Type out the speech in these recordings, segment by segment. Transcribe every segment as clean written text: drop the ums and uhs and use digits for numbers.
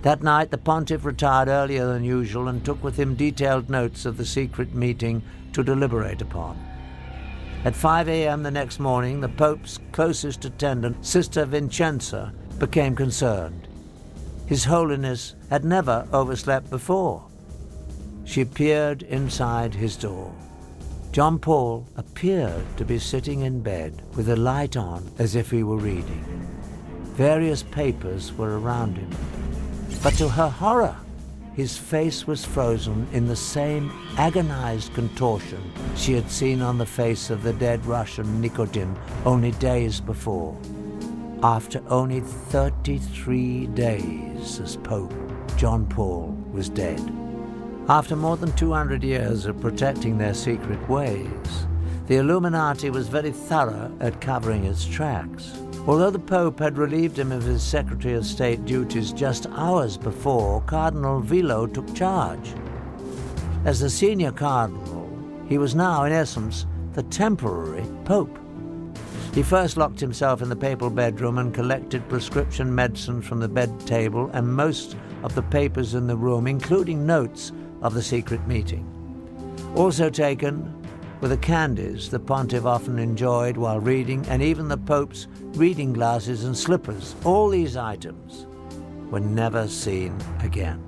That night the pontiff retired earlier than usual and took with him detailed notes of the secret meeting to deliberate upon. At 5 a.m. the next morning, the Pope's closest attendant, Sister Vincenza, became concerned. His Holiness had never overslept before. She peered inside his door. John Paul appeared to be sitting in bed with the light on as if he were reading. Various papers were around him. But to her horror, his face was frozen in the same agonized contortion she had seen on the face of the dead Russian Nikodim only days before. After only 33 days as Pope, John Paul was dead. After more than 200 years of protecting their secret ways, the Illuminati was very thorough at covering its tracks. Although the Pope had relieved him of his Secretary of State duties just hours before, Cardinal Vilo took charge. As the senior cardinal, he was now, in essence, the temporary Pope. He first locked himself in the papal bedroom and collected prescription medicine from the bed table and most of the papers in the room, including notes of the secret meeting. Also taken were the candies the pontiff often enjoyed while reading, and even the Pope's reading glasses and slippers. All these items were never seen again.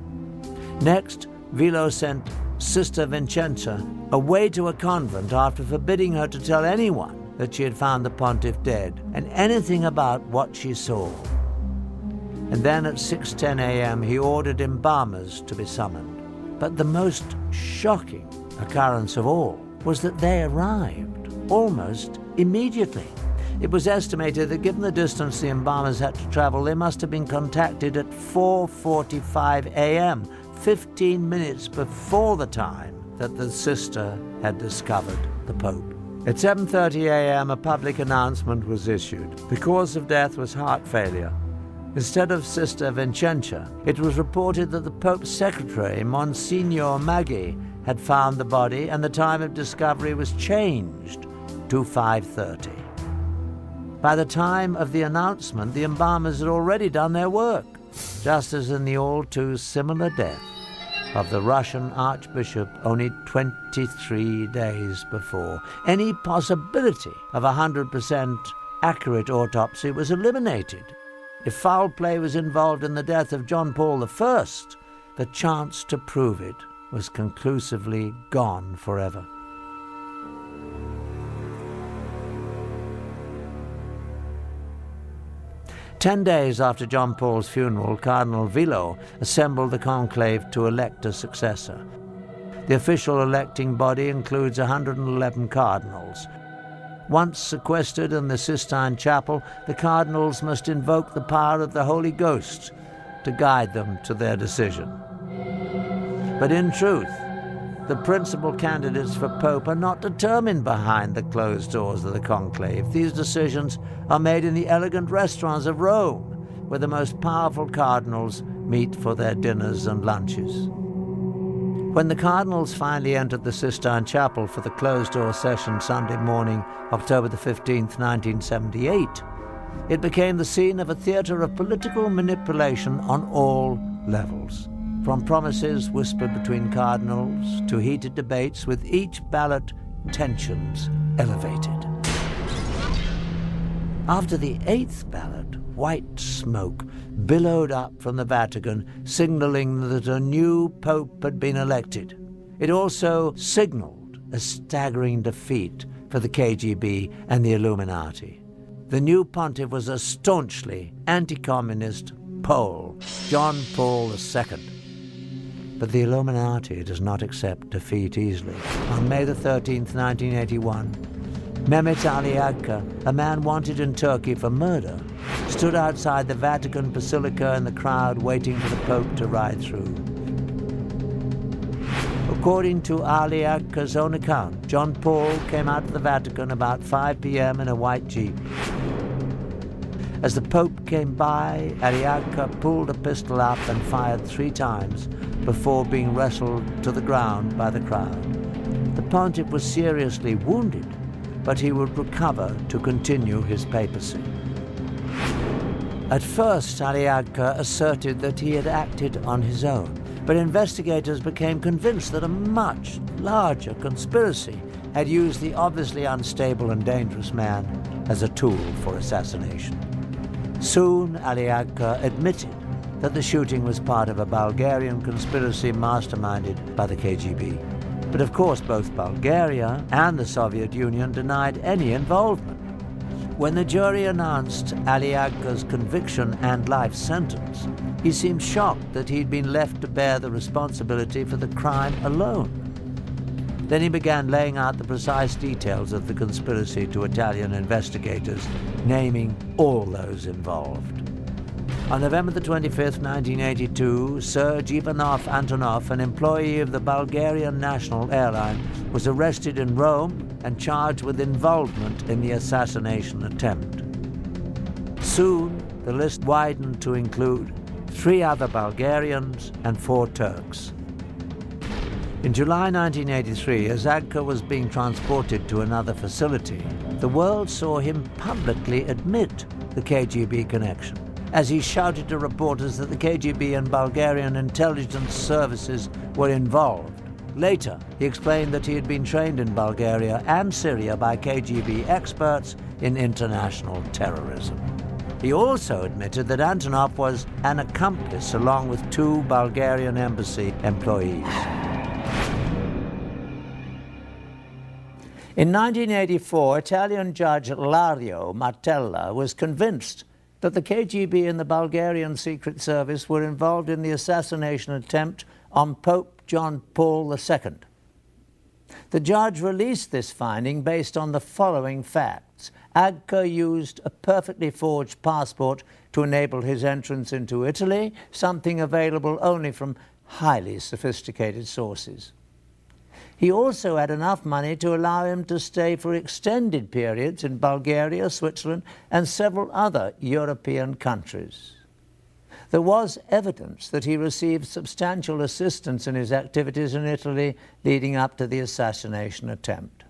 Next, Vilo sent Sister Vincenza away to a convent after forbidding her to tell anyone that she had found the pontiff dead and anything about what she saw. And then at 6:10 a.m. he ordered embalmers to be summoned. But the most shocking occurrence of all was that they arrived almost immediately. It was estimated that given the distance the embalmers had to travel, they must have been contacted at 4:45 a.m., 15 minutes before the time that the sister had discovered the Pope. At 7:30 a.m. a public announcement was issued. The cause of death was heart failure. Instead of Sister Vincenza, it was reported that the Pope's secretary, Monsignor Macnee, had found the body, and the time of discovery was changed to 5:30. By the time of the announcement, the embalmers had already done their work, just as in the all-too-similar death of the Russian Archbishop only 23 days before. Any possibility of 100% accurate autopsy was eliminated. If foul play was involved in the death of John Paul I, the chance to prove it was conclusively gone forever. Ten days after John Paul's funeral, Cardinal Vilo assembled the conclave to elect a successor. The official electing body includes 111 cardinals. Once sequestered in the Sistine Chapel, the cardinals must invoke the power of the Holy Ghost to guide them to their decision. But in truth, the principal candidates for Pope are not determined behind the closed doors of the conclave. These decisions are made in the elegant restaurants of Rome, where the most powerful cardinals meet for their dinners and lunches. When the cardinals finally entered the Sistine Chapel for the closed-door session Sunday morning, October the 15th, 1978, it became the scene of a theater of political manipulation on all levels. From promises whispered between cardinals to heated debates, with each ballot tensions elevated. After the 8th ballot, white smoke billowed up from the Vatican, signaling that a new pope had been elected. It also signaled a staggering defeat for the KGB and the Illuminati. The new pontiff was a staunchly anti-communist Pole, John Paul II. But the Illuminati does not accept defeat easily. On May the 13th, 1981, Mehmet Ali Agca, a man wanted in Turkey for murder, stood outside the Vatican Basilica in the crowd waiting for the Pope to ride through. According to Ali Agca's own account, John Paul came out of the Vatican about 5 p.m. in a white Jeep. As the Pope came by, Ali Agca pulled a pistol up and fired 3 times before being wrestled to the ground by the crowd. The pontiff was seriously wounded, but he would recover to continue his papacy. At first, Agca asserted that he had acted on his own, but investigators became convinced that a much larger conspiracy had used the obviously unstable and dangerous man as a tool for assassination. Soon, Agca admitted that the shooting was part of a Bulgarian conspiracy masterminded by the KGB. But of course, both Bulgaria and the Soviet Union denied any involvement. When the jury announced Agca's conviction and life sentence, he seemed shocked that he'd been left to bear the responsibility for the crime alone. Then he began laying out the precise details of the conspiracy to Italian investigators, naming all those involved. On November the 25th, 1982, Serge Ivanov Antonov, an employee of the Bulgarian National Airline, was arrested in Rome and charged with involvement in the assassination attempt. Soon, the list widened to include 3 other Bulgarians and 4 Turks. In July 1983, as Agca was being transported to another facility, the world saw him publicly admit the KGB connection, as he shouted to reporters that the KGB and Bulgarian intelligence services were involved. Later, he explained that he had been trained in Bulgaria and Syria by KGB experts in international terrorism. He also admitted that Antonov was an accomplice along with 2 Bulgarian embassy employees. In 1984, Italian judge Lario Martella was convinced that the KGB and the Bulgarian Secret Service were involved in the assassination attempt on Pope John Paul II. The judge released this finding based on the following facts. Agca used a perfectly forged passport to enable his entrance into Italy, something available only from highly sophisticated sources. He also had enough money to allow him to stay for extended periods in Bulgaria, Switzerland, and several other European countries. There was evidence that he received substantial assistance in his activities in Italy leading up to the assassination attempt.